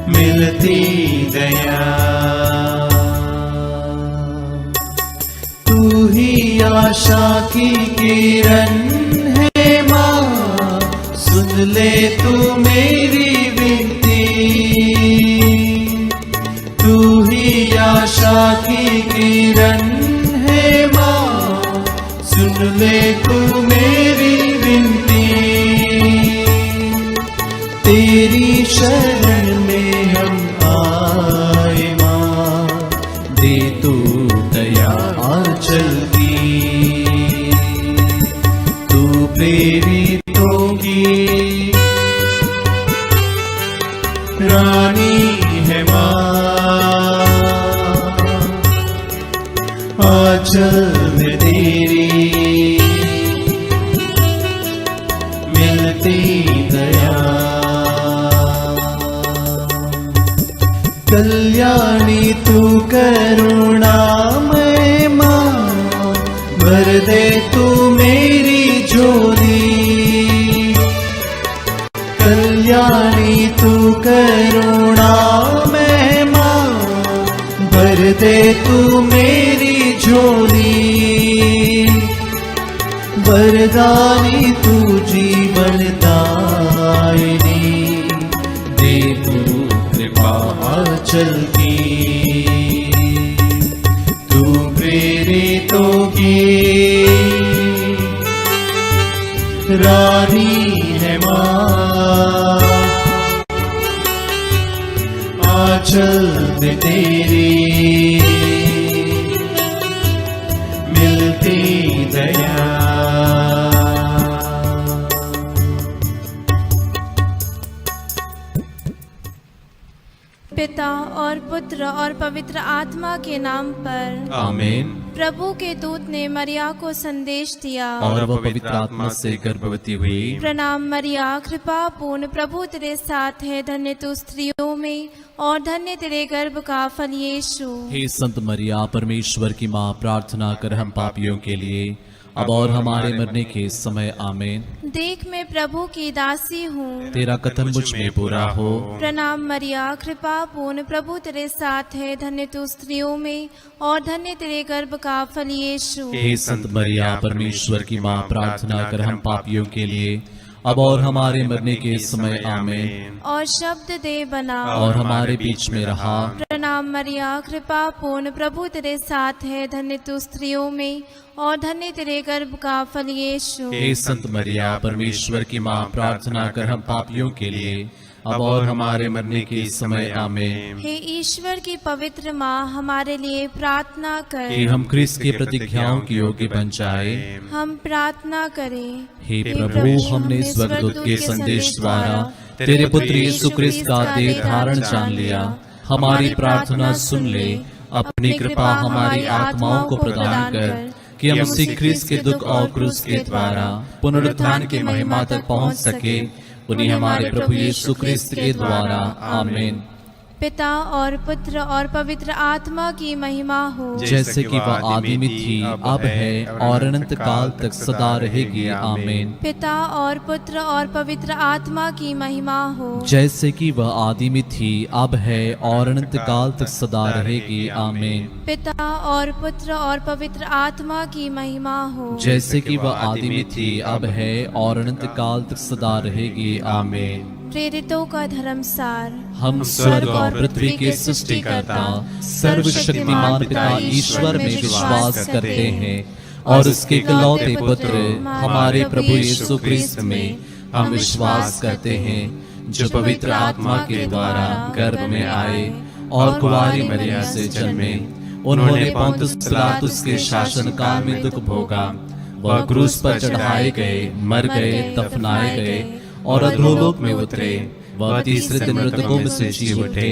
मिलती दया। तू ही आशा की किरण है माँ, सुन ले तू मेरी विनती। तू ही आशा की किरण है माँ, सुन ले तू मेरी विनती। तेरी शरण में हम आए माँ, दे तू दया आंचल की। तू प्रेरितों की रानी है माँ, आंचल में तेरी मिलती दया। कल्याणी तू करुणामय माँ, भर दे तू मेरी झोली। कल्याणी तू करुणामय माँ, भर दे तू मेरी झोली। वरदानी तू जीवन दायिनी, दे तू कृपा आंचल की। तू प्रेरितों की रानी है माँ, आंचल में तेरी मिलती दया। पिता और पुत्र और पवित्र आत्मा के नाम पर आमीन। प्रभु के दूत ने मरिया को संदेश दिया और वह पवित्र आत्मा से गर्भवती हुई। प्रणाम मरिया, कृपा पूर्ण, प्रभु तेरे साथ है, धन्य तू स्त्रियों में और धन्य तेरे गर्भ का फल यीशु। हे संत मरिया, परमेश्वर की माँ, प्रार्थना कर हम पापियों के लिए, अब और हमारे मरने के समय। आमीन। देख मैं प्रभु की दासी हूँ, तेरा कथन मुझ में पूरा हो। प्रणाम मरिया, कृपा पूर्ण, प्रभु तेरे साथ है, धन्य तू स्त्रियों में और धन्य तेरे गर्भ का फल यीशु। हे संत मरिया, परमेश्वर की माँ, प्रार्थना कर हम पापियों के लिए, अब और हमारे मरने के समय। आमीन। और शब्द दे बना और हमारे बीच में रहा। प्रणाम मरिया, कृपा पूर्ण, प्रभु तेरे साथ है, धन्य तू स्त्रियों में और धन्य तेरे गर्भ का फल यीशु। हे संत मरिया, परमेश्वर की माँ, प्रार्थना कर हम पापियों के लिए, अब और हमारे मरने के समय। आमीन। हे ईश्वर की पवित्र माँ, हमारे लिए प्रार्थना कर कि हम क्रिस्त की प्रतिज्ञाओं के योग्य बन जाए। हम प्रार्थना करें। हे प्रभु, हमने स्वर्गदूत के संदेश द्वारा तेरे पुत्र यीशु क्रिस्त का देह धारण जान लिया। हमारी प्रार्थना सुन ले, अपनी कृपा हमारी आत्माओं को प्रदान कर, कि हम मसीह क्रिस्त के दुख और क्रूस के द्वारा पुनरुत्थान की महिमा तक पहुंच सके। उन्हीं हमारे प्रभु यीशु क्रिस्त के द्वारा। आमीन। पिता और पुत्र और पवित्र आत्मा की महिमा हो, जैसे कि वह आदि में थी, अब है और अनंत काल तक सदा रहेगी। आमीन। पिता और पुत्र और पवित्र आत्मा की महिमा हो, जैसे कि वह आदि में थी, अब है और अनंत काल तक सदा रहेगी। आमीन। पिता और पुत्र और पवित्र आत्मा की महिमा हो, जैसे कि वह आदि में थी, अब है और अनंत काल तक सदा रहेगी। आमीन। प्रेरितों का धर्मसार। हम स्वर्ग और पृथ्वी के सृष्टिकर्ता सर्वशक्तिमान पिता ईश्वर में विश्वास करते हैं और उसके इकलौते पुत्र हमारे प्रभु यीशु क्रिस्त में हम विश्वास करते हैं, जो पवित्र आत्मा के द्वारा गर्भ में आए और कुंवारी मरिया से जन्मे। उन्होंने पोंतुस पिलातुस के शासन काल में दुख भोगा, वह क्रूस पर चढ़ाए गए, मर गए, दफनाए गए और अधोलोक में उतरे। वह तीसरे दिन मृतकों में से जी उठे,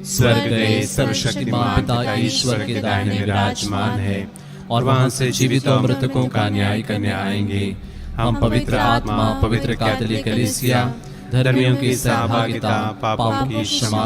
स्वर्ग गए, सर्वशक्तिमान पिता ईश्वर के दाहिने विराजमान है और वहां से जीवित और मृतकों का न्याय करने आएंगे। हम पवित्र आत्मा, पवित्र कैथोलिक कलीसिया, धर्मियों की सहभागिता, पापों की क्षमा,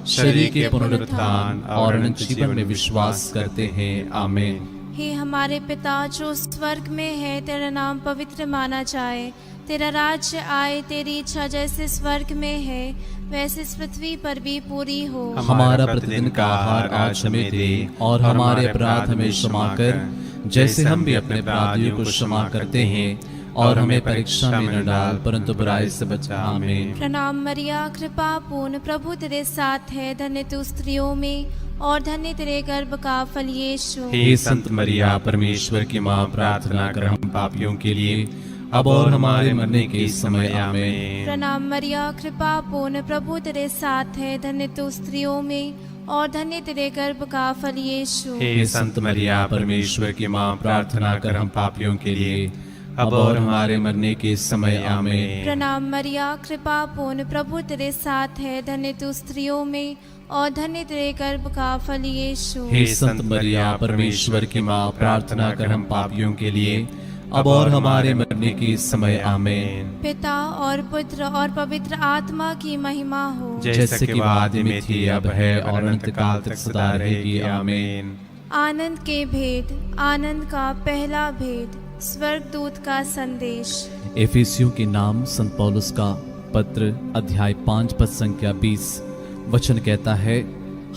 शरीर के पुनरुत्थान और अनंत जीवन में विश्वास करते हैं। आमीन। हे हमारे पिता जो स्वर्ग में है, तेरा नाम पवित्र माना जाए। तेरा राज्य आए, तेरी इच्छा जैसे स्वर्ग में है वैसे इस पृथ्वी पर भी पूरी हो। हमारा प्रतिदिन का आहार आज हमें दे, और हमारे अपराध हमें क्षमा कर, जैसे हम भी अपने अपराधियों को क्षमा करते हैं, और हमें परीक्षा में न डाल, परंतु बुराई से बचा। आमीन। प्रणाम मरिया, कृपा पूर्ण, प्रभु तेरे साथ है। धन्य तू स्त्रियों में, और धन्य तेरे गर्भ का फल यीशु। हे संत मरिया, परमेश्वर की माँ, प्रार्थना कर हम पापियों के लिए, अब और हमारे मरने के समय। आमीन। प्रणाम मरिया, कृपा पूर्ण, प्रभु तेरे साथ है। धन्य तू स्त्रियों में, और धन्य तेरे गर्भ का फल यीशु। हे संत मरिया, परमेश्वर की माँ, प्रार्थना कर हम पापियों के लिए, अब और हमारे मरने के समय। आमीन। प्रणाम मरिया, कृपा पूर्ण, प्रभु तेरे साथ है। धन्य तू स्त्रियों में, और धन्य तेरे गर्भ का फल यीशु। हे संत मरिया, परमेश्वर की माँ, प्रार्थना कर हम पापियों के लिए, अब और हमारे मरने के समय। आमीन। पिता और पुत्र और पवित्र आत्मा की महिमा हो, जैसे कि आदि में थी, अब है, और अनंत काल तक सदा रहेगी। आमीन। आनंद के भेद। आनंद का पहला भेद, स्वर्गदूत का संदेश। एफिसियों के नाम संत पौलुस का पत्र, अध्याय 5 पद संख्या 20। वचन कहता है,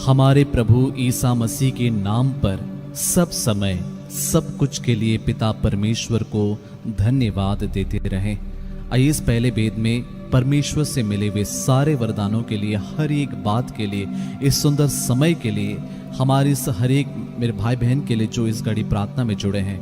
हमारे प्रभु ईसा मसीह के नाम पर सब समय सब कुछ के लिए पिता परमेश्वर को धन्यवाद देते रहें। आइए इस पहले वेद में परमेश्वर से मिले हुए सारे वरदानों के लिए, हर एक बात के लिए, इस सुंदर समय के लिए, हमारे इस हर एक मेरे भाई बहन के लिए जो इस घड़ी प्रार्थना में जुड़े हैं,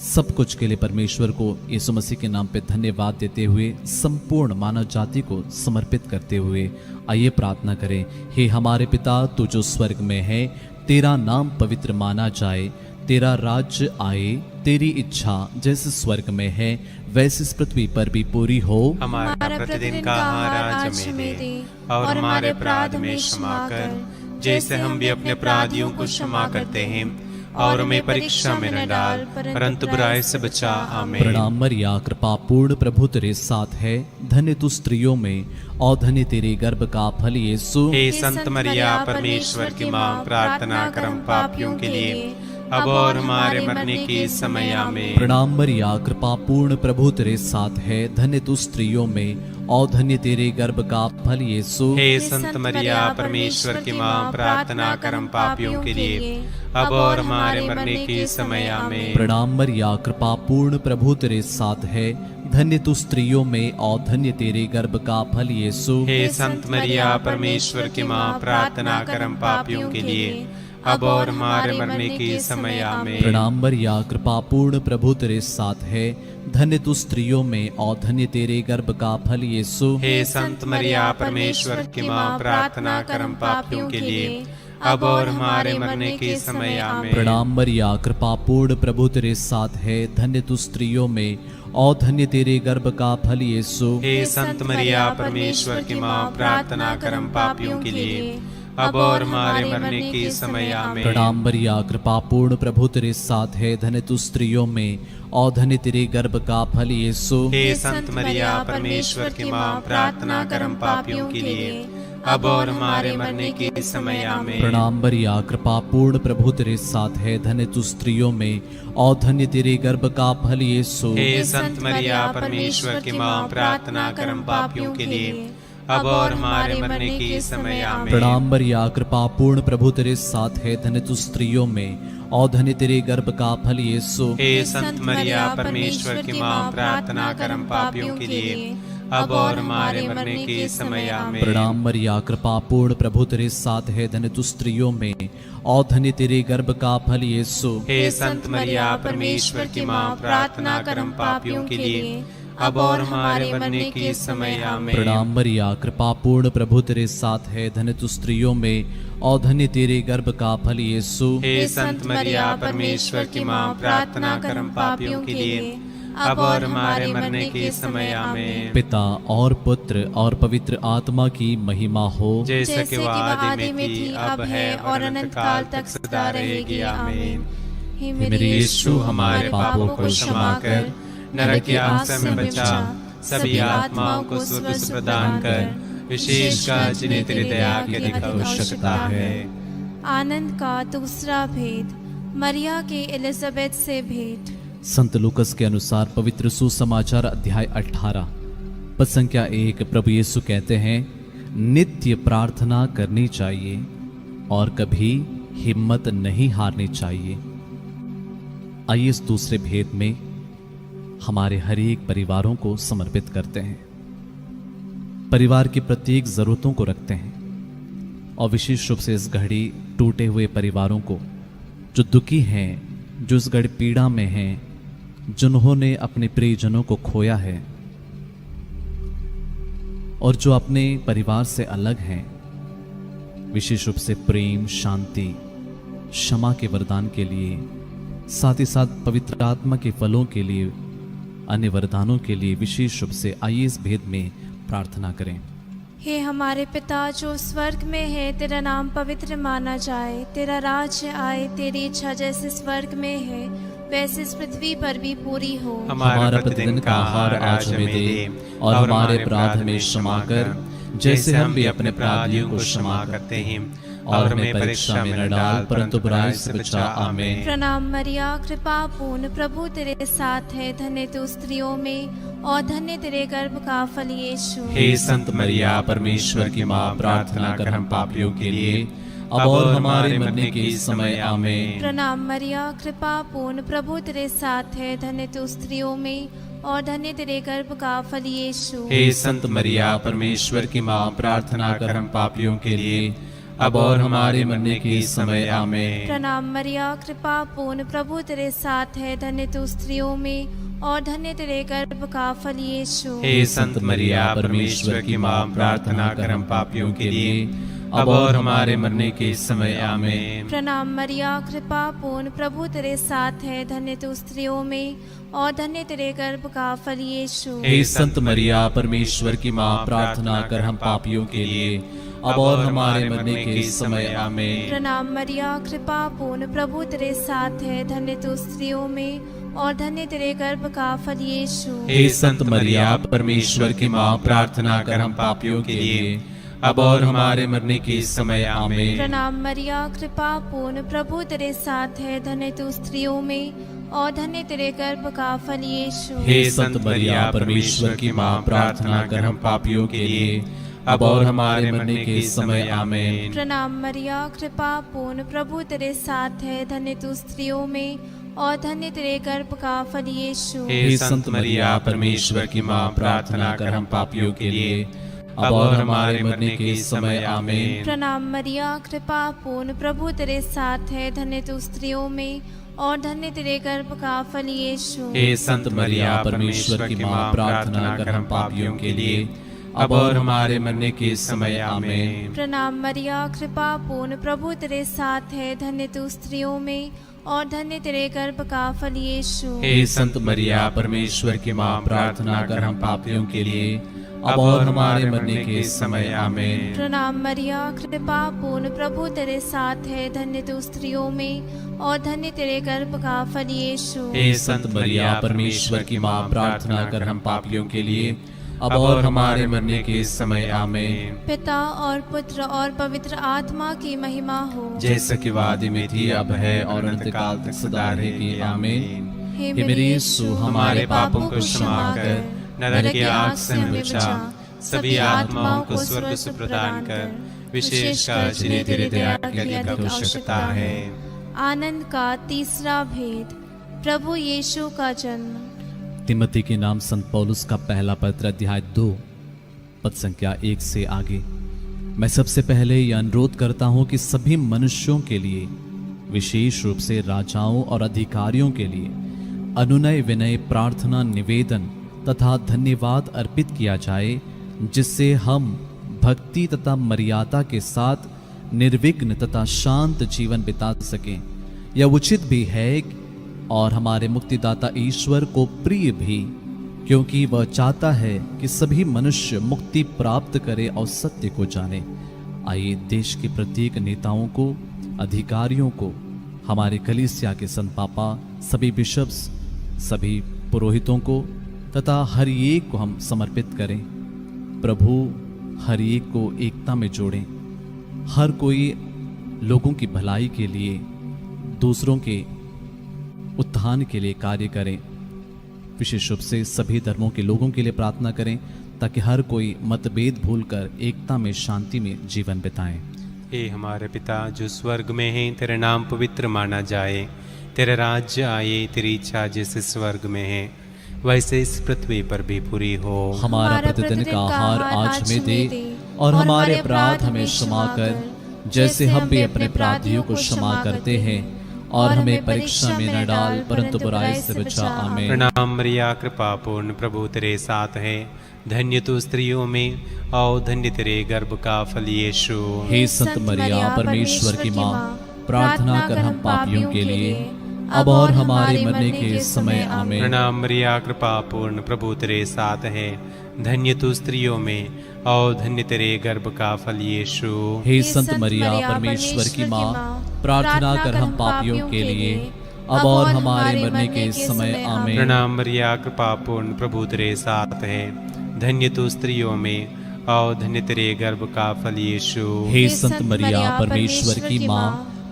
सब कुछ के लिए परमेश्वर को यीशु मसीह के नाम पे धन्यवाद देते हुए, संपूर्ण मानव जाति को समर्पित करते हुए आइए प्रार्थना करें। हे हमारे पिता, तू जो स्वर्ग में है, तेरा नाम पवित्र माना जाए, तेरा राज्य आए, तेरी इच्छा जैसे स्वर्ग में है वैसे इस पृथ्वी पर भी पूरी हो। हमारा प्रतिदिन का आहार आज हमें दे, और हमारे अपराध में क्षमा कर, जैसे हम भी अपने अपराधियों को क्षमा करते हैं, और हमें परीक्षा में न डाल, परंतु बुराई से बचा। आमीन। प्रणाम मरिया, कृपा पूर्ण, प्रभु तेरे साथ है। धन्य तू स्त्रियों में, और धन्य तेरे गर्भ का फल यीशु। हे संत मरिया, परमेश्वर की माँ, प्रार्थना कर हम पापियों के लिए, अब और हमारे मरने के समय। आमीन। प्रणाम मरिया, कृपा पूर्ण, प्रभु तेरे साथ है। धन्य तू स्त्रियों में, और धन्य तेरे गर्भ का फल यीशु। हे संत मरिया, परमेश्वर की माँ, प्रार्थना कर हम पापियों के लिए, अब और हमारे मरने के समय। आमीन। प्रणाम मरिया, कृपा पूर्ण, प्रभु तेरे साथ है। धन्य तू स्त्रियों में, और धन्य तेरे गर्भ का फल यीशु। हे संत मरिया, परमेश्वर की माँ, प्रार्थना कर हम पापियों के लिए, अब और हमारे मरने के समय। आमीन। प्रणाम मरिया, कृपा पूर्ण, प्रभु तेरे साथ है। धन्य तू स्त्रियों में, और धन्य तेरे गर्भ का फल यीशु। हे संत मरिया, परमेश्वर की माँ, प्रार्थना कर हम पापियों के लिए, अब और हमारे मरने के समय। आमीन। प्रणाम मरिया, कृपा पूर्ण, प्रभु तेरे साथ है। धन्य तू स्त्रियों में, और धन्य तेरे गर्भ का फल यीशु। हे संत मरिया, परमेश्वर की माँ, प्रार्थना कर हम पापियों के लिए, अब और हमारे मरने के समय। आमीन। प्रणाम मरिया, कृपा पूर्ण, प्रभु तेरे साथ है। धन्य तू स्त्रियों में, और धन्य तेरे गर्भ का फल यीशु। हे संत मरिया, परमेश्वर की माँ, प्रार्थना कर हम पापियों के लिए, अब और हमारे मरने के समय। आमीन। प्रणाम मरिया, कृपा पूर्ण, प्रभु तेरे साथ है। धन्य तू स्त्रियों में, और धन्य तेरे गर्भ का फल यीशु। हे संत मरिया, परमेश्वर की माँ, प्रार्थना कर हम पापियों के लिए, अब और हमारे मरने के समय। आमीन। प्रणाम मरिया, कृपा पूर्ण, प्रभु तेरे साथ है। धन्य तू स्त्रियों में, और धन्य तेरे गर्भ का फल यीशु। हे संत मरिया, परमेश्वर की माँ, प्रार्थना कर हम पापियों के लिए, अब और हमारे मरने के समय। आमीन। प्रणाम मरिया, कृपा पूर्ण, प्रभु तेरे साथ है। धन्य तू स्त्रियों में, और धन्य तेरे गर्भ का फल यीशु। हे संत मरिया, परमेश्वर की माँ, प्रार्थना कर हम पापियों के लिए, अब और हमारे मरने के समय। आमीन। प्रणाम मरिया, कृपा पूर्ण, प्रभु तेरे साथ है। धन्य तू स्त्रियों में, और धन्य तेरे गर्भ का फल यीशु। हे संत मरिया, परमेश्वर की माँ, प्रार्थना कर हम पापियों के लिए, अब और हमारे मरने के समय। आमीन। पिता और पुत्र और पवित्र आत्मा की महिमा हो, जैसे कि आदि में थी, अब है, और अनंत काल तक सदा रहेगी। आमीन। हे मेरे यीशु, हमारे पापों को क्षमा कर, नरक की आग से हमें बचा, सभी आत्माओं को स्वर्ग प्रदान कर, विशेषकर जिन्हें तेरी दया की अधिक आवश्यकता है। आनंद का दूसरा भेद, मरिया के एलिजाबेथ से भेंट। संत लूकस के अनुसार पवित्र सुसमाचार अध्याय 18 पद संख्या 1। प्रभु यीशु कहते हैं, नित्य प्रार्थना करनी चाहिए और कभी हिम्मत नहीं हारनी चाहिए। आइए इस दूसरे भेद में हमारे हर एक परिवारों को समर्पित करते हैं, परिवार की प्रत्येक जरूरतों को रखते हैं और विशेष रूप से इस घड़ी टूटे हुए परिवारों को, जो दुखी हैं, जो इस घड़ी पीड़ा में हैं, जिन्होंने अपने प्रियजनों को खोया है और जो अपने परिवार से अलग हैं, विशेष रूप से प्रेम, शांति, क्षमा के वरदान के लिए, साथ ही साथ पवित्र आत्मा के फलों के लिए, अन्य वरदानों के लिए विशेष रूप से आइए इस भेद में प्रार्थना करें। हे हमारे पिता जो स्वर्ग में है, तेरा नाम पवित्र माना जाए, तेरा राज्य आए, तेरी इच्छा जैसे स्वर्ग में है वैसे इस पृथ्वी पर भी पूरी हो। हमारा प्रतिदिन का आहार आज हमें दे और हमारे अपराध में क्षमा कर, जैसे हम भी अपने अपराधियों को क्षमा करते हैं, और हमें परीक्षा में न डाल परंतु बुराई से बचा। आमीन। प्रणाम मरिया, कृपा पूर्ण, प्रभु तेरे साथ है, धन्य तू स्त्रियों में और धन्य तेरे गर्भ का फल यीशु। हे संत मरिया, परमेश्वर की माँ, प्रार्थना कर हम पापियों के लिए अब और हमारे मरने के समय। आमीन। प्रणाम मरिया, कृपा पूर्ण, प्रभु तेरे साथ है, धन्य तू स्त्रियों में और धन्य तेरे गर्भ का फल यीशु। हे संत मरिया, परमेश्वर की माँ, प्रार्थना कर हम पापियों के लिए अब और हमारे मरने के समय। आमीन। प्रणाम मरिया, कृपा पूर्ण, प्रभु तेरे साथ है, धन्य तू स्त्रियों में और धन्य तेरे गर्भ का फल यीशु। हे संत मरिया, परमेश्वर की माँ, प्रार्थना कर हम पापियों के लिए अब और हमारे मरने के समय। आमीन। प्रणाम मरिया, कृपा पूर्ण, प्रभु तेरे साथ है, धन्य तू स्त्रियों में और धन्य तेरे गर्भ का फल यीशु। हे संत मरिया, परमेश्वर की माँ, प्रार्थना कर हम पापियों के लिए अब और हमारे मरने के समय। आमीन। प्रणाम मरिया, कृपा पूर्ण, प्रभु तेरे साथ है, धन्य तू स्त्रियों में और धन्य तेरे गर्भ का फल यीशु। हे संत मरिया, परमेश्वर की माँ, प्रार्थना कर हम पापियों के लिए अब और हमारे मरने के समय। आमीन। प्रणाम मरिया, कृपा पूर्ण, प्रभु तेरे साथ है, धन्य तू स्त्रियों में और धन्य तेरे गर्भ का फल यीशु। हे संत मरिया, परमेश्वर की माँ, प्रार्थना कर हम पापियों के लिए अब और हमारे मरने के समय। आमीन। प्रणाम मरिया, कृपा पूर्ण, प्रभु तेरे साथ है, धन्य तू स्त्रियों में और धन्य तेरे गर्भ का फल यीशु। हे संत मरिया, परमेश्वर की माँ, प्रार्थना कर हम पापियों के लिए अब और हमारे मरने के समय। आमीन। प्रणाम मरिया, कृपा पूर्ण, प्रभु तेरे साथ है, धन्य तू स्त्रियों में और धन्य तेरे गर्भ का फल यीशु। हे संत मरिया, परमेश्वर की माँ, प्रार्थना कर हम पापियों के लिए अब और हमारे मरने के समय। आमीन। प्रणाम मरिया, कृपा पूर्ण, प्रभु तेरे साथ है, धन्य तू स्त्रियों में और धन्य तेरे गर्भ का फल यीशु। हे संत मरिया, परमेश्वर की माँ, प्रार्थना कर हम पापियों के लिए अब और हमारे मरने के समय। आमीन। प्रणाम मरिया, कृपा पूर्ण, प्रभु तेरे साथ है, धन्य तू स्त्रियों में और धन्य तेरे गर्भ का फल यीशु। हे संत मरिया, परमेश्वर की माँ, प्रार्थना कर हम पापियों के लिए अब और हमारे मरने के समय। आमीन। पिता और पुत्र और पवित्र आत्मा की महिमा हो, जैसा कि वादी में थी, अब है और अंतकाल तक सदा रहेगी। आमीन। हे मेरे यीशु, हमारे पापों को क्षमा कर, नरक की आग से हमें बचा, सभी आत्माओं को स्वर्ग से प्रदान कर, विशेषकर जिन्हें तेरी दया की अधिक आवश्यकता है। आनंद का तीसरा भेद, प्रभु यीशु का जन्म। तिमोथी के नाम संत पौलुस का पहला पत्र अध्याय 2 पद संख्या 1 से आगे। मैं सबसे पहले यह अनुरोध करता हूं कि सभी मनुष्यों के लिए, विशेष रूप से राजाओं और अधिकारियों के लिए अनुनय विनय, प्रार्थना, निवेदन तथा धन्यवाद अर्पित किया जाए, जिससे हम भक्ति तथा मर्यादा के साथ निर्विघ्न तथा शांत जीवन बिता सकें। यह उचित भी है और हमारे मुक्तिदाता ईश्वर को प्रिय भी, क्योंकि वह चाहता है कि सभी मनुष्य मुक्ति प्राप्त करें और सत्य को जाने। आइए देश के प्रत्येक नेताओं को, अधिकारियों को, हमारे कलीसिया के संत पापा, सभी बिशप्स, सभी पुरोहितों को तथा हर एक को हम समर्पित करें। प्रभु हर एक को एकता में जोड़ें, हर कोई लोगों की भलाई के लिए, दूसरों के उत्थान के लिए कार्य करें। विशेष रूप से सभी धर्मों के लोगों के लिए प्रार्थना करें ताकि हर कोई मतभेद भूलकर एकता में, शांति में जीवन बिताएं। हे हमारे पिता जो स्वर्ग में है, तेरा नाम पवित्र माना जाए, तेरा राज्य आए, तेरी इच्छा जैसे स्वर्ग में है वैसे इस पृथ्वी पर भी पूरी हो। हमारा प्रतिदिन का आहार आज हमें दे और हमारे अपराध हमें क्षमा कर जैसे हम भी अपने अपराधियों को क्षमा करते हैं, और हमें परीक्षा में न डाल परंतु बुराई से बचा। आमीन। प्रणाम मरिया, कृपा पूर्ण प्रभु तेरे साथ है, धन्य तू स्त्रियों में और धन्य तेरे गर्भ का फल यीशु। हे संत मरिया परमेश्वर की माँ, प्रार्थना कर हम पापियों के लिए अब और हमारे मरने के समय। आमीन। प्रणाम मरिया, कृपा पूर्ण प्रभु तेरे साथ है, धन्य तू स्त्रियों में और धन्य तेरे गर्भ का फल यीशु। हे संत मरिया परमेश्वर की माँ, प्रार्थना कर हम पापियों के लिए अब और हमारे मरने के समय। आमीन। प्रणाम मरिया, कृपा पूर्ण प्रभु तेरे साथ है, धन्य तू स्त्रियों में और धन्य तेरे गर्भ का फल यीशु। हे संत मरिया परमेश्वर की माँ,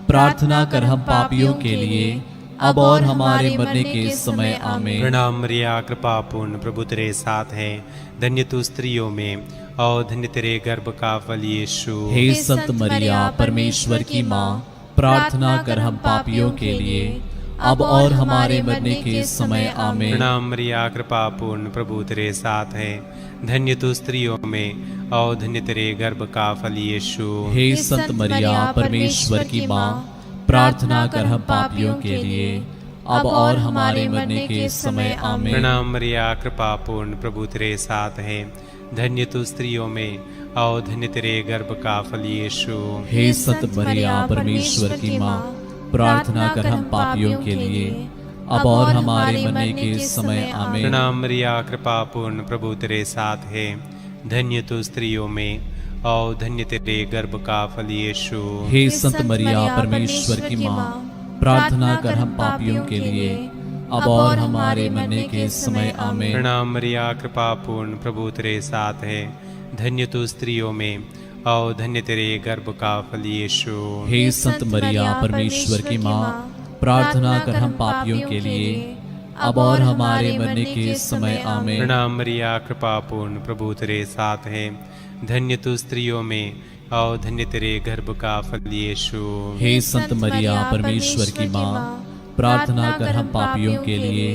प्रार्थना कर हम पापियों के लिए अब और हमारे मरने के समय। आमीन। प्रणाम मरिया, कृपा पूर्ण प्रभु तेरे साथ है, धन्य तू स्त्रियों में और धन्य तेरे गर्भ का फल यीशु। हे संत मरिया परमेश्वर की माँ, प्रार्थना कर हम पापियों के लिए अब और हमारे मरने के समय। आमीन। प्रणाम मरिया, कृपा पूर्ण प्रभु तेरे साथ है, धन्य तू स्त्रियों में और धन्य तेरे गर्भ का फल यीशु। हे संत मरिया परमेश्वर की माँ, प्रार्थना कर हम पापियों के लिए अब और हमारे मरने के समय। आमीन। प्रणाम मरिया, कृपा पूर्ण प्रभु तेरे साथ है, धन्य तू स्त्रियों में और धन्य तेरे गर्भ का फल यीशु। हे संत मरिया परमेश्वर की माँ, प्रार्थना कर हम पापियों के लिए अब और हमारे मरने के समय। आमीन। प्रणाम मरिया, कृपा पूर्ण प्रभु तेरे साथ है, धन्य तू स्त्रियों में और धन्य तेरे गर्भ का फल यीशु। हे संत मरिया परमेश्वर की माँ, प्रार्थना कर हम पापियों के लिए अब और हमारे मरने के समय। आमीन। प्रणाम मरिया, कृपा पूर्ण प्रभु तेरे साथ है, धन्य तू स्त्रियों में और धन्य तेरे गर्भ का फल यीशु। हे संत मरिया परमेश्वर की माँ, प्रार्थना कर हम पापियों के लिए अब और हमारे मरने के समय। आमीन। प्रणाम मरिया, कृपा पूर्ण प्रभु तेरे साथ है, धन्य तू स्त्रियों में और धन्य तेरे गर्भ का फल यीशु। हे संत मरिया परमेश्वर की माँ, प्रार्थना कर हम पापियों के लिए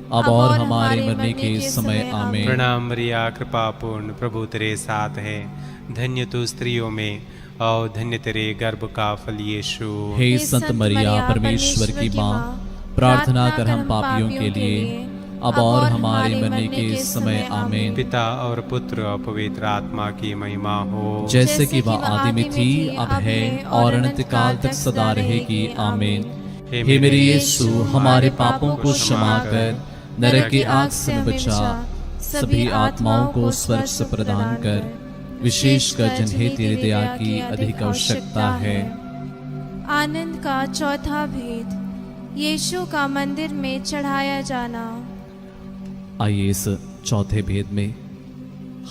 अब और हमारे मरने के समय। आमीन। प्रणाम मरिया, कृपा पूर्ण प्रभु तेरे साथ है, धन्य तू स्त्रियों में और धन्य तेरे गर्भ का फल यीशु। हे संत मरिया परमेश्वर की माँ, प्रार्थना कर हम पापियों के लिए अब और हमारे मरने के समय। आमीन। पिता और पुत्र और पवित्र आत्मा की महिमा हो, जैसे कि वह आदि में थी, अब है और अनंत काल तक सदा रहेगी। आमीन। हे मेरे यीशु, हमारे पापों को क्षमा कर नरक की आग से बचा, सभी आत्माओं को स्वर्ग से प्रदान कर, विशेषकर जिन्हें तेरी दया की अधिक आवश्यकता है। आनंद का चौथा भेद, यीशु का मंदिर में चढ़ाया जाना। आइए इस चौथे भेद में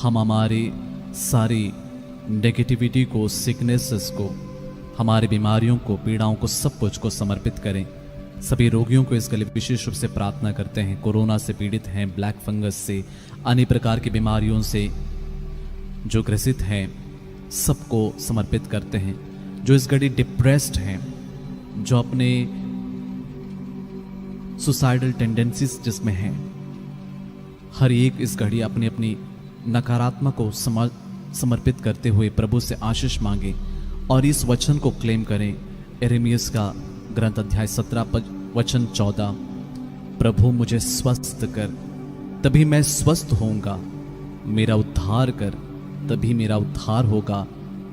हम हमारी सारी नेगेटिविटी को, सिकनेसेस को, हमारी बीमारियों को, पीड़ाओं को, सब कुछ को समर्पित करें। सभी रोगियों को इसके लिए विशेष रूप से प्रार्थना करते हैं। कोरोना से पीड़ित हैं, ब्लैक फंगस से, अन्य प्रकार की बीमारियों से जो ग्रसित हैं, सबको समर्पित करते हैं। जो इस घड़ी डिप्रेस्ड हैं, जो अपने सुसाइडल टेंडेंसीज जिसमें हैं, हर एक इस घड़ी अपनी अपनी नकारात्मक को समर्पित करते हुए प्रभु से आशीष मांगे और इस वचन को क्लेम करें। यिर्मयाह का ग्रंथ अध्याय 17 वचन 14, प्रभु मुझे स्वस्थ कर तभी मैं स्वस्थ होऊंगा, मेरा उद्धार कर तभी मेरा उद्धार होगा,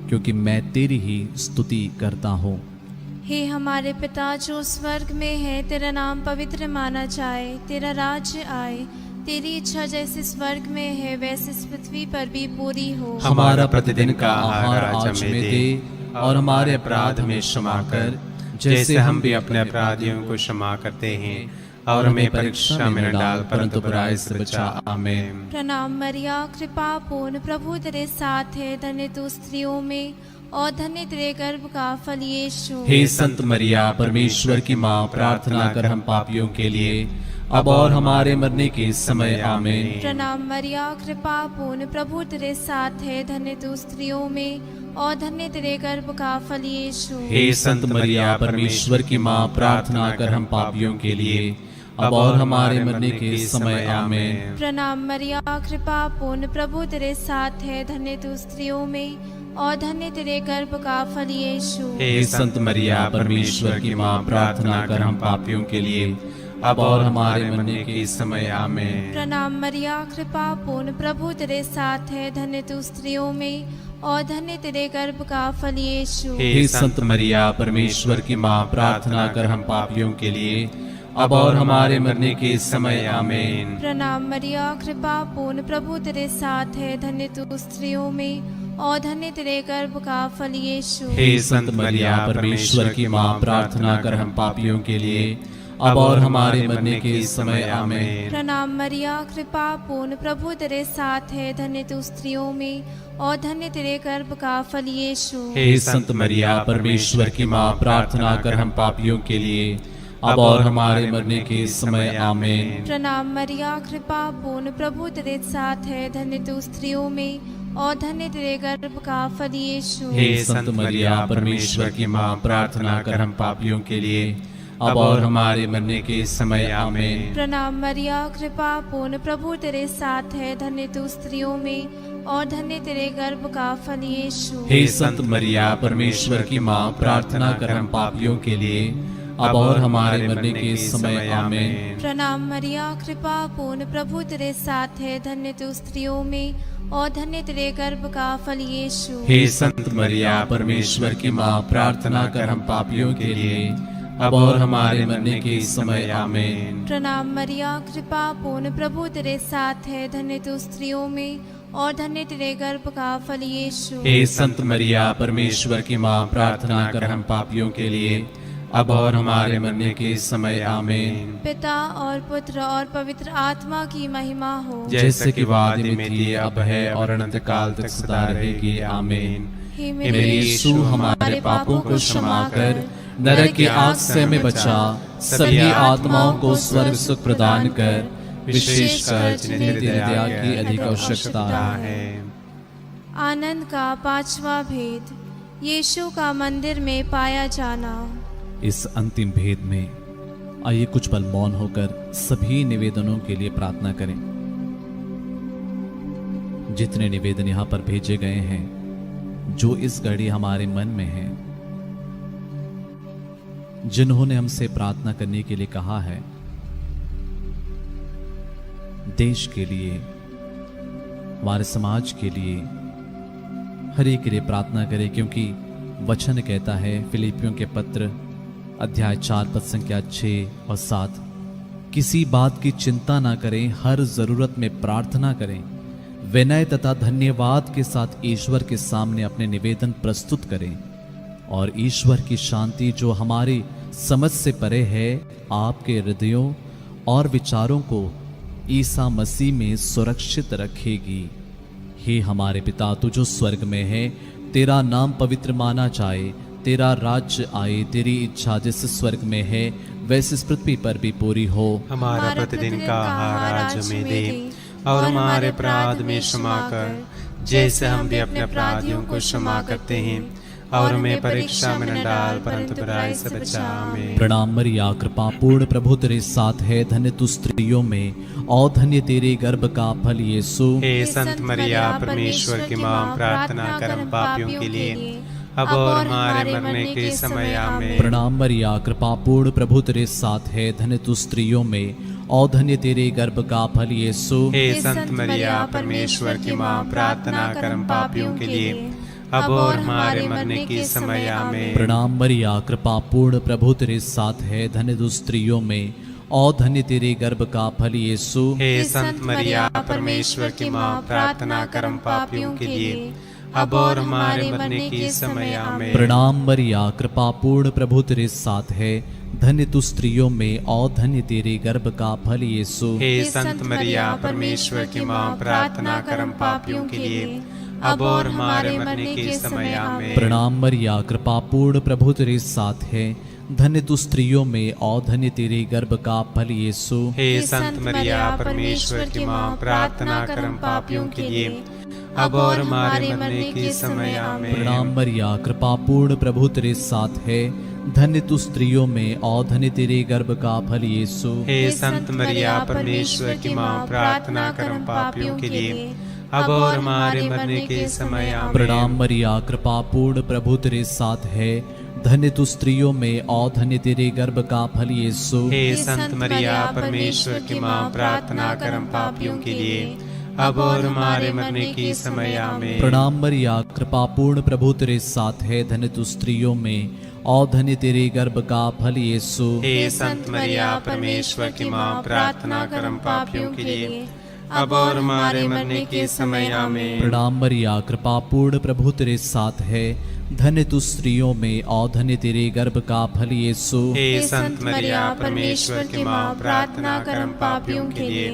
क्योंकि मैं तेरी ही स्तुति करता हूँ। हे हमारे पिता जो स्वर्ग में है, तेरा नाम पवित्र माना जाए, तेरा राज्य आए, तेरी इच्छा जैसे स्वर्ग में है वैसे इस पृथ्वी पर भी पूरी हो। हमारा प्रतिदिन का आहार आज हमें दे और हमारे अपराध में क्षमा कर जैसे हम भी अपने अपराधियों को क्षमा करते हैं, और हमें परीक्षा में न डाल परंतु बुराई से बचा। आमीन। प्रणाम मरिया, कृपा पूर्ण प्रभु तेरे साथ है, धन्य तू स्त्रियों में और धन्य तेरे गर्भ का फल यीशु। हे संत मरिया परमेश्वर की माँ, प्रार्थना कर हम पापियों के लिए अब और हमारे मरने के समय आमीन। प्रणाम मरिया, कृपा पूर्ण, प्रभु तेरे साथ है, धन्य तू स्त्रियों में और धन्य तेरे गर्भ का फल यीशु। हे संत मरिया परमेश्वर की माँ, प्रार्थना कर हम पापियों के लिए अब और हमारे मरने के समय आमीन। प्रणाम मरिया, कृपा पूर्ण, प्रभु तेरे साथ है, धन्य तू स्त्रियों में और धन्य तेरे गर्भ का फल यीशु। हे संत मरिया परमेश्वर की माँ, प्रार्थना कर हम पापियों के लिए अब और हमारे मरने के समय आमीन। प्रणाम मरिया, कृपा पूर्ण, प्रभु तेरे साथ है, धन्य तू स्त्रियों में और धन्य तेरे गर्भ का फल यीशु। हे संत मरिया परमेश्वर की माँ, प्रार्थना कर हम पापियों के लिए अब और हमारे मरने के समय आमीन। प्रणाम मरिया, कृपा पूर्ण, प्रभु तेरे साथ है, धन्य तू स्त्रियों में और धन्य तेरे गर्भ का फल यीशु। हे संत मरिया परमेश्वर की माँ, प्रार्थना कर हम पापियों के लिए अब और हमारे मरने के समय आमीन। प्रणाम मरिया, कृपा पूर्ण, प्रभु तेरे साथ है, धन्य तू स्त्रियों में और धन्य तेरे गर्भ का फल यीशु। हे संत मरिया परमेश्वर की माँ, प्रार्थना कर हम पापियों के लिए अब और हमारे मरने के समय आमीन। प्रणाम मरिया, कृपा पूर्ण, प्रभु तेरे साथ है, धन्य तू स्त्रियों में और धन्य तेरे गर्भ का फल यीशु। हे संत मरिया परमेश्वर की माँ, प्रार्थना कर हम पापियों के लिए अब और हमारे मरने के समय आमीन। प्रणाम मरिया, कृपा पूर्ण, प्रभु तेरे साथ है, धन्य तू स्त्रियों में और धन्य तेरे गर्भ का फल यीशु। हे संत मरिया परमेश्वर की माँ, प्रार्थना कर हम पापियों के लिए अब और हमारे मरने के समय आमीन। प्रणाम मरिया, कृपा पूर्ण, प्रभु तेरे साथ है, धन्य तू स्त्रियों में और धन्य तेरे गर्भ का फल यीशु। हे संत मरिया परमेश्वर की माँ, प्रार्थना कर हम पापियों के लिए अब और हमारे मरने के समय आमीन। प्रणाम मरिया, कृपा पूर्ण, प्रभु तेरे साथ है, धन्य तू स्त्रियों में और धन्य तेरे गर्भ का फल यीशु। हे संत मरिया परमेश्वर की माँ, प्रार्थना कर हम पापियों के लिए अब और हमारे मरने के समय आमीन। पिता और पुत्र और पवित्र आत्मा की महिमा हो, जैसे कि वादी में थी, अब है और अनंत काल तक सदा रहेगी आमीन। हे मेरे यीशु, हमारे पापों को क्षमा कर नरक की आग से हमें बचा, सभी आत्माओं को स्वर्ग सुख प्रदान कर, विशेषकर जिन्हें तेरी दया की अधिक आवश्यकता है। आनंद का पांचवा भेद, यीशु का मंदिर में पाया जाना। इस अंतिम भेद में आइए कुछ पल मौन होकर सभी निवेदनों के लिए प्रार्थना करें। जितने निवेदन यहाँ पर भेजे गए हैं, जो इस घड़ी हमारे मन में हैं, जिन्होंने हमसे प्रार्थना करने के लिए कहा है, देश के लिए, हमारे समाज के लिए, हर एक के लिए प्रार्थना करें, क्योंकि वचन कहता है फिलिपियों के पत्र अध्याय 4 पद संख्या 6 और 7, किसी बात की चिंता ना करें, हर जरूरत में प्रार्थना करें, विनय तथा धन्यवाद के साथ ईश्वर के सामने अपने निवेदन प्रस्तुत करें, और ईश्वर की शांति जो हमारी समझ से परे है, आपके हृदयों और विचारों को ईसा मसीह में सुरक्षित रखेगी। हे हमारे पिता, तू जो स्वर्ग में है, तेरा नाम पवित्र माना जाए, तेरा राज्य आए, तेरी इच्छा जैसे स्वर्ग में है वैसे इस पृथ्वी पर भी पूरी हो। हमारा प्रतिदिन का आहार आज हमें दे और हमारे अपराध में क्षमा कर, जैसे हम भी अपने अपराधियों को क्षमा करते हैं, और हमें परीक्षा में न डाल, परंतु बुराई से बचा। आमीन। प्रणाम मरिया, कृपा पूर्ण, प्रभु तेरे साथ है, धन्य तू स्त्रियों में और धन्य तेरे गर्भ का फल यीशु। हे संत मरिया परमेश्वर की माँ, प्रार्थना कर हम पापियों के लिए अब और हमारे मरने के समय। आमीन। प्रणाम मरिया, कृपा पूर्ण, प्रभु तेरे साथ है, धन्य तू स्त्रियों में और धन्य तेरे गर्भ का फल यीशु। हे संत मरिया परमेश्वर की माँ, प्रार्थना कर हम पापियों के लिए अब और हमारे मरने के समय। आमीन। प्रणाम मरिया, कृपा पूर्ण, प्रभु तेरे साथ है, धन्य तू स्त्रियों में और धन्य तेरे गर्भ का फल यीशु। हे संत मरिया परमेश्वर की माँ, प्रार्थना कर हम पापियों के लिए अब और हमारे मरने के समय। आमीन। प्रणाम मरिया, कृपा पूर्ण, प्रभु तेरे साथ है, धन्य तू स्त्रियों में और धन्य तेरे गर्भ का फल यीशु। हे संत मरिया परमेश्वर की माँ, प्रार्थना कर हम पापियों के लिए अब और हमारे मरने के समय आमीन। प्रणाम मरिया, कृपा पूर्ण, प्रभु तेरे साथ है। धन्य तू स्त्रियों में और धन्य तेरे गर्भ का फल यीशु। हे संत मरिया, परमेश्वर की माँ, प्रार्थना कर हम पापियों के लिए, अब और हमारे मरने के समय आमीन। प्रणाम मरिया, कृपा पूर्ण, प्रभु तेरे साथ है। धन्य तू स्त्रियों में और धन्य तेरे गर्भ का फल यीशु। हे संत मरिया, परमेश्वर की माँ, प्रार्थना कर हम पापियों के लिए, अब और हमारे मरने के समय आमीन। प्रणाम मरिया, कृपा पूर्ण, प्रभु तेरे साथ है। धन्य तू स्त्रियों में और धन्य तेरे गर्भ का फल यीशु। हे संत मरिया, परमेश्वर की माँ, प्रार्थना कर हम पापियों के लिए, अब और हमारे मरने के समय आमीन। प्रणाम मरिया, कृपा पूर्ण, प्रभु तेरे साथ है। धन्य तू स्त्रियों में और धन्य तेरे गर्भ का फल यीशु। हे संत मरिया, परमेश्वर की माँ, प्रार्थना कर हम पापियों के लिए, अब और हमारे मरने के समय आमीन। प्रणाम मरिया, कृपा पूर्ण, प्रभु तेरे साथ है। धन्य तू स्त्रियों में और धन्य तेरे गर्भ का फल यीशु। हे संत मरिया, परमेश्वर की माँ, प्रार्थना कर हम पापियों के लिए,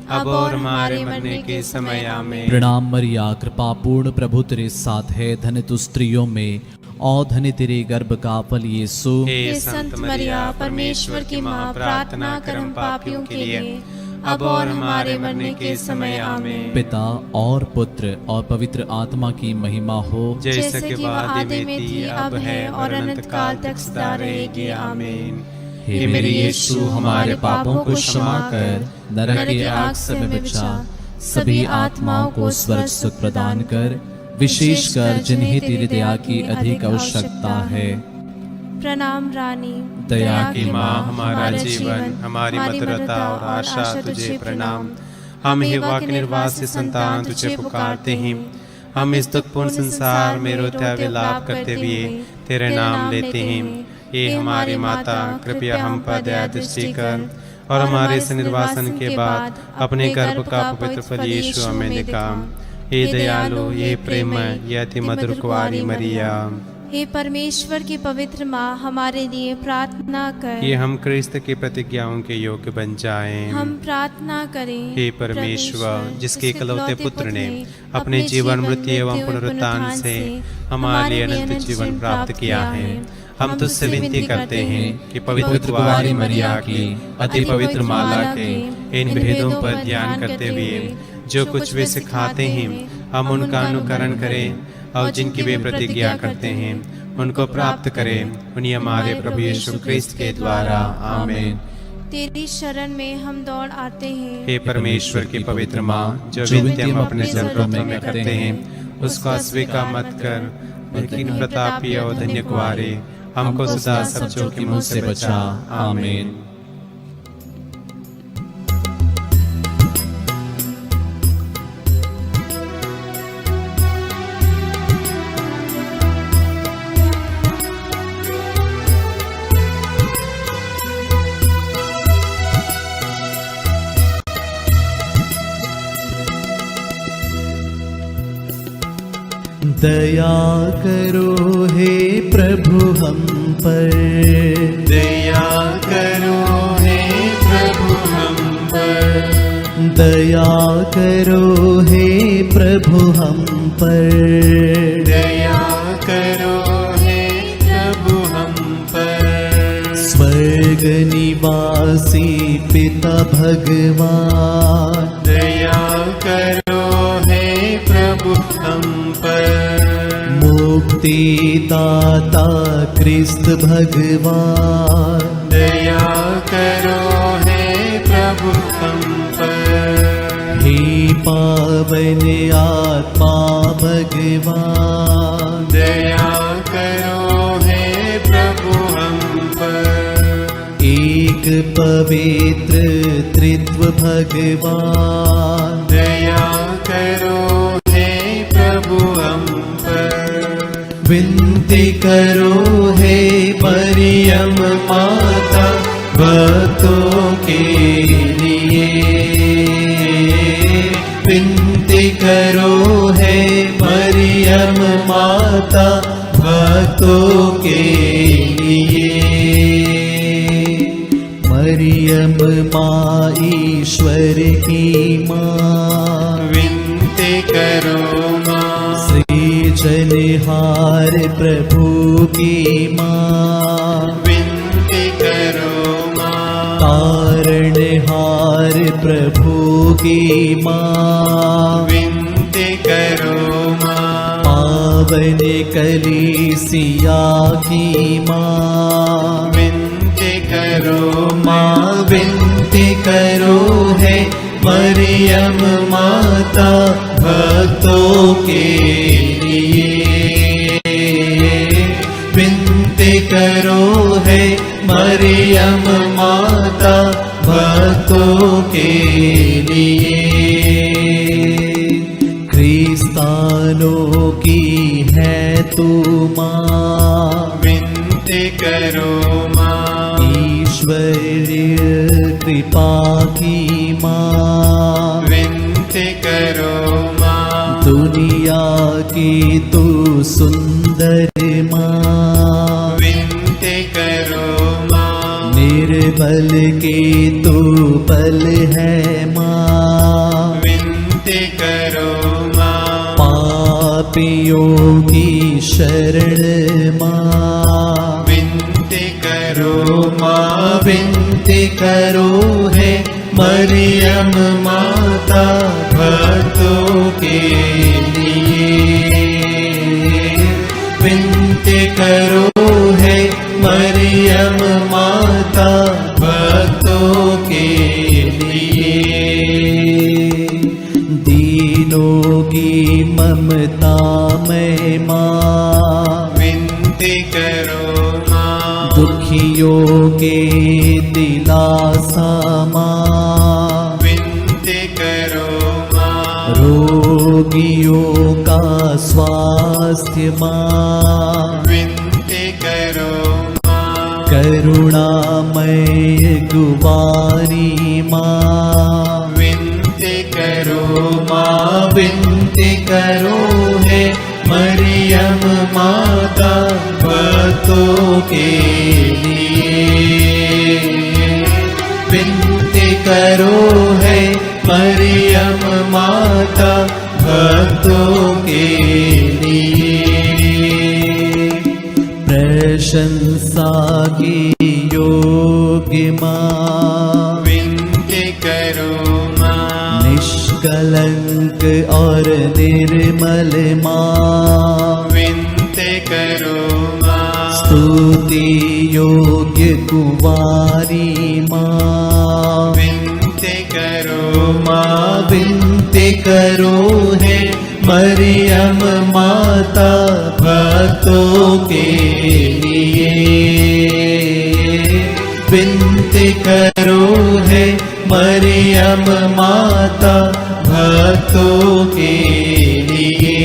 अब और हमारे मरने के समय आमीन। प्रणाम मरिया, कृपा पूर्ण, प्रभु तेरे साथ है। धन्य तू स्त्रियों में और धन्य तेरे गर्भ का फल यीशु। हे संत मरिया, परमेश्वर की माँ, प्रार्थना कर हम पापियों के लिए, अब और हमारे मरने के समय आमीन। पिता और पुत्र और पवित्र आत्मा की महिमा हो, जैसे कि आदि में थी, अब है और अनंत काल तक सदा रहेगी आमीन। हे मेरे यीशु, हमारे पापों को क्षमा कर, नरक की आग से हमें बचा, सभी आत्माओं को स्वर्ग सुख प्रदान कर, विशेषकर जिन्हें तेरी दया की अधिक आवश्यकता है। प्रणाम रानी, दया की माँ, हमारा जीवन, हमारी मधुरता और आशा तुझे प्रणाम। हम हिवा के निर्वासी संतान तुझे पुकारते हैं। हम इस दुखपूर्ण संसार में रोते हुए विलाप करते हुए तेरे नाम लेते हैं। ये हमारी माता, कृपया हम पर दया दृष्टि कर और हमारे से निर्वासन के बाद अपने गर्भ का पवित्र फल यीशु हमें दिखा। हे दयालु, ये प्रेम, ये अति मधुर कुंवारी मरिया, हे परमेश्वर की पवित्र माँ, हमारे लिए प्रार्थना कर। ये हम क्रिस्त की प्रतिज्ञाओं के योग्य बन जाएं। हम प्रार्थना करें। हे परमेश्वर, जिसके इकलौते पुत्र ने अपने जीवन, मृत्यु एवं पुनरुत्थान से हमारे अनंत जीवन प्राप्त किया है, हम तुझसे विनती करते हैं कि पवित्र कुंवारी मरिया की अति पवित्र माला के इन भेदों पर ध्यान करते हुए जो कुछ वे सिखाते हैं, हम उनका अनुकरण करें और जिनकी वे प्रतिज्ञा करते हैं उनको प्राप्त करें। उन्हीं हमारे प्रभु यीशु क्रिस्त के द्वारा आमीन। तेरी शरण में हम दौड़ आते हैं। हे परमेश्वर की पवित्र माँ, जो विनती हम अपने जरूरतों में करते हैं उसको अस्वीकार मत कर, लेकिन प्रतापी और धन्य कुंवारे, हमको सदा सब जोखिमों से बचा। आमीन। दया करो हे प्रभु हम पर, दया करो हे प्रभु हम पर, दया करो हे प्रभु हम पर, दया करो हे प्रभु हम पर। स्वर्ग निवासी पिता भगवान, दया करो हे प्रभु हम पर। मुक्ति दाता क्रिस्त भगवान, दया करो हे प्रभु हम पर। हे पावन आत्मा भगवान, दया करो हे प्रभु हम पर। एक पवित्र त्रित्व भगवान, दया करो हे प्रभु हम पर। विनती करो हे मरियम माता भक्तों के लिए, विनती करो हे मरियम माता भक्तों के लिए। मरियम माँ ईश्वर की माँ, विनती करो माँ, प्रभु की माँ, विनती करो माँ। तारणहार प्रभु की माँ, विनती करो माँ। पावन कलीसिया की माँ, विनती करो माँ विनती करो है मरियम माता भक्तों के लिए। विनती करो है मरियम माता भक्तों के लिए। क्रिस्तानों की है तू माँ, विनती करो माँ। ईश्वरीय कृपा की माँ, विनती करो माँ। दुनिया की तू सुंदर माँ, विनती करो माँ। निर्बल के तू बल है माँ, विनती करो माँ। पापियों की शरण माँ, विनती करो माँ विनती करो है मरियम माता भक्तों के लिए। विनती करो है मरियम माता भक्तों के लिए। दीनों की ममता में माँ, विनती करो माँ। दुखियों के दिलासा माँ, विनती करो माँ। रोगियों का स्वास्थ्य माँ, विनती करो माँ। करुणामय गुबारी माँ, विनती करो माँ विनती करो है मरियम माता भक्तों के लिए। विनती करो है मरियम माता भक्तों के लिए। प्रशंसा की योग्य माँ, विनती करो माँ। निष्कलंक और निर्मल माँ, विनती करो माँ। स्तुति योग्य कुवारी माँ, विनती करो माँ विनती करो है मरियम माता भक्तों के लिए। विनती करो है मरियम माता भक्तों के लिए।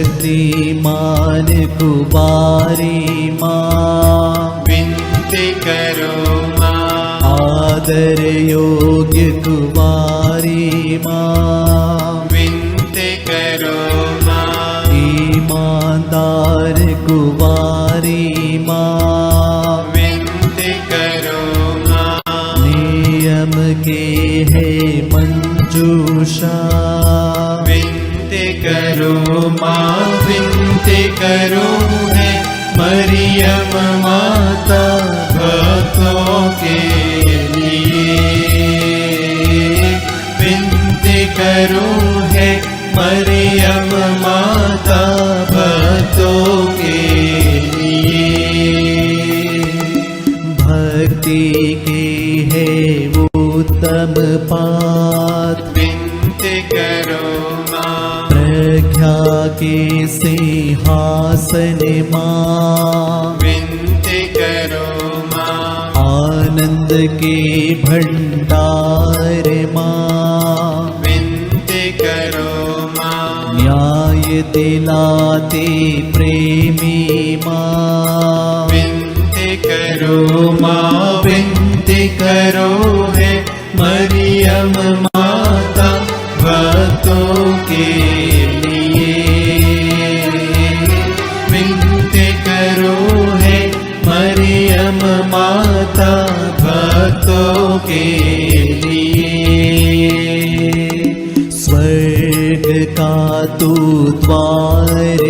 शक्तिमान कुवारी माँ, विनती करो माँ। आदर योग्य कुवारी माँ, विनती करो माँ। ईमानदार कुवारी माँ, विनती करो माँ। नियम के है मंजूषा, विनती करो माँ विनती करो है मरियम माता भक्तों के लिए। विनती करो है मरियम माता भक्तों के लिए। भक्ति के है वो उत्तम पात, विनती करो माँ। प्रज्ञा के सिंहासन माँ, विनती करो माँ। आनंद के भंडार माँ, विनती करो माँ। न्याय दिलाते प्रेमी माँ, विनती करो माँ विनती करो है मरियम माता भक्तों के लिए। विनती करो है मरियम माता भक्तों के लिए। स्वर्ग का तू द्वार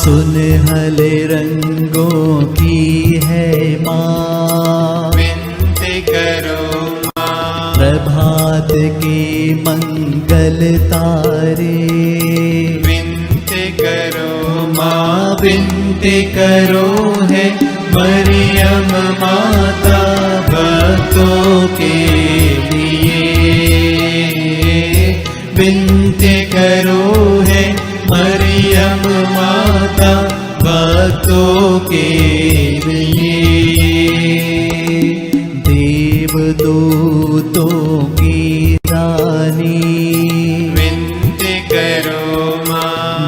सुनहले रंगों की है माँ, विनती करो माँ। प्रभात के मंगल तारे, विनती करो माँ विनती करो है मरियम माता भक्तों के लिए। विनती करो है मरियम माता भक्तों के लिए। देवदूतों की रानी, विनती करो माँ।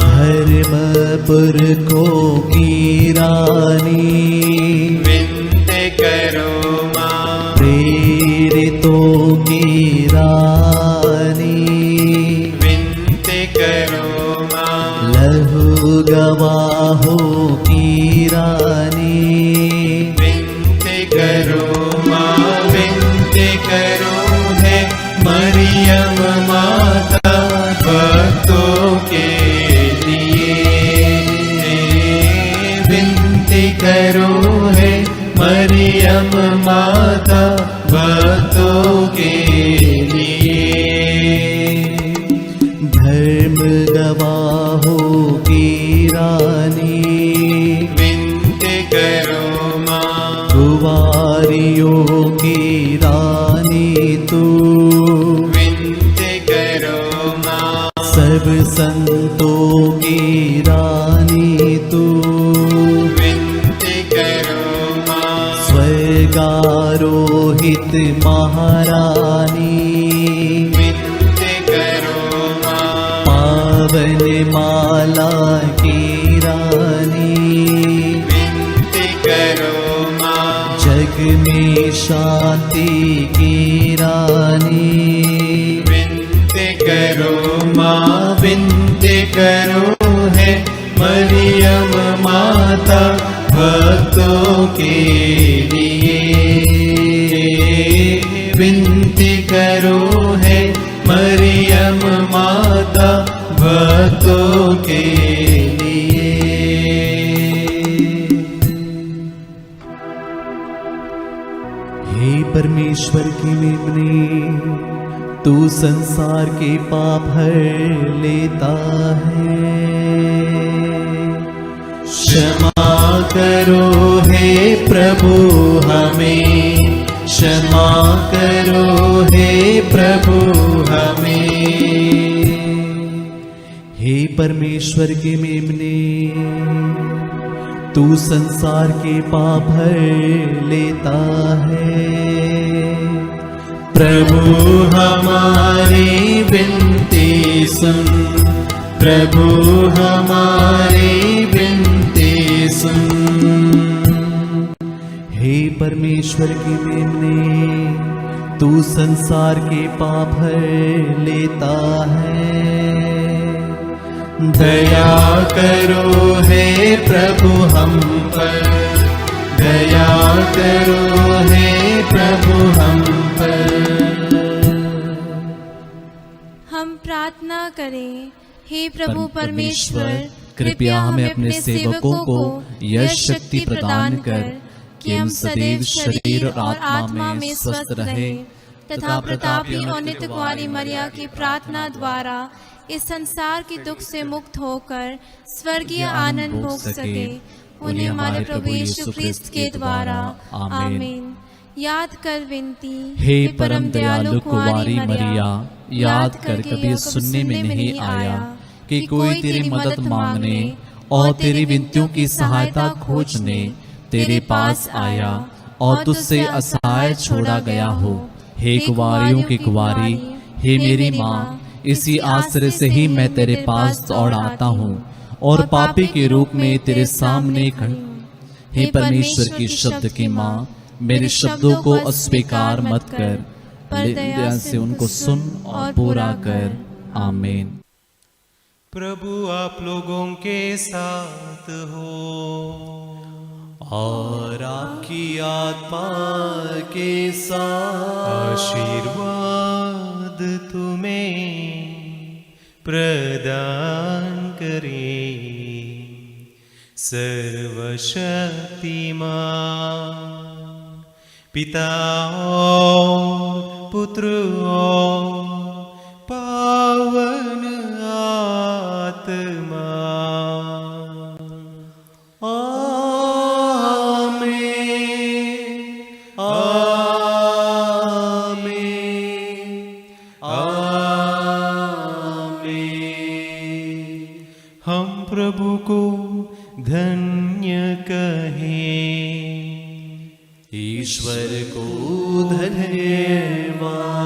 धर्मपुरखों की रानी, विनती करो माँ। प्रेरितों की रानी, विनती करो माँ। लहू गवाहों की रानी, विनती करो माँ। विनती करो है मरियम माता भक्तों के लिए। विनती करो है मरियम माता भक्तों के लिए। धर्म गवाहों की रानी, विनती करो माँ। कुंवारियों की रानी तू, विनती करो माँ। सब संतों की रानी तू, विनती करो माँ। स्वर्गारोहित महारानी, विनती करो माँ। पावन माला की रानी, विनती करो माँ। जग में शांति की रानी, विनती करो माँ। विनती करो है मरियम माता भक्तों के लिए। विनती करो है मरियम माता भक्तों के लिए। हे परमेश्वर की मेमने, तू संसार के पाप हर लेता है। क्षमा करो हे प्रभु हमें, क्षमा करो हे प्रभु हमें। हे परमेश्वर के मेमने, तू संसार के पाप हर लेता है। प्रभु हमारी विनती सुन, प्रभु हमारी विनती सुन। हे परमेश्वर की मेमने, तू संसार के पाप हर लेता है। दया करो हे प्रभु हम पर, दया करो हे प्रभु हम पर। हम प्रार्थना करें। हे प्रभु परमेश्वर, कृपया हमें अपने सेवकों को यह शक्ति प्रदान कर कि हम सदैव शरीर और आत्मा में स्वस्थ रहे तथा प्रतापी और नित्य कुंवारी मरिया की प्रार्थना द्वारा इस संसार के दुख से मुक्त होकर स्वर्गीय आनंद भोग सके। उन्हें हमारे प्रभु यीशु ख्रिस्त के द्वारा आमीन। याद कर विनती। हे परम दयालु कुंवारी मरिया, याद कर कभी सुनने में नहीं आया कि कोई तेरी मदद मांगने और तेरी विनतियों की सहायता खोजने तेरे पास आया और तुझसे असहाय छोड़ा गया हो। हे कुंवारियों की कुंवारी, हे मेरी माँ, इसी आश्रय से ही मैं तेरे पास दौड़ आता हूँ और पापी के रूप में तेरे सामने खड़ी हूँ। हे परमेश्वर की शब्द की माँ, मेरे शब्दों को अस्वीकार मत कर, पर दया से उनको सुन और पूरा कर। आमीन। प्रभु आप लोगों के साथ हो और आपकी आत्मा के साथ। आशीर्वाद तुम्हें प्रदान करे। सर्वशक्तिमान पिता और पुत्र और पावन आत्मा। आमीन, आमीन, आमीन। हम प्रभु को धन्य कहें, ईश्वर को धन्यवाद।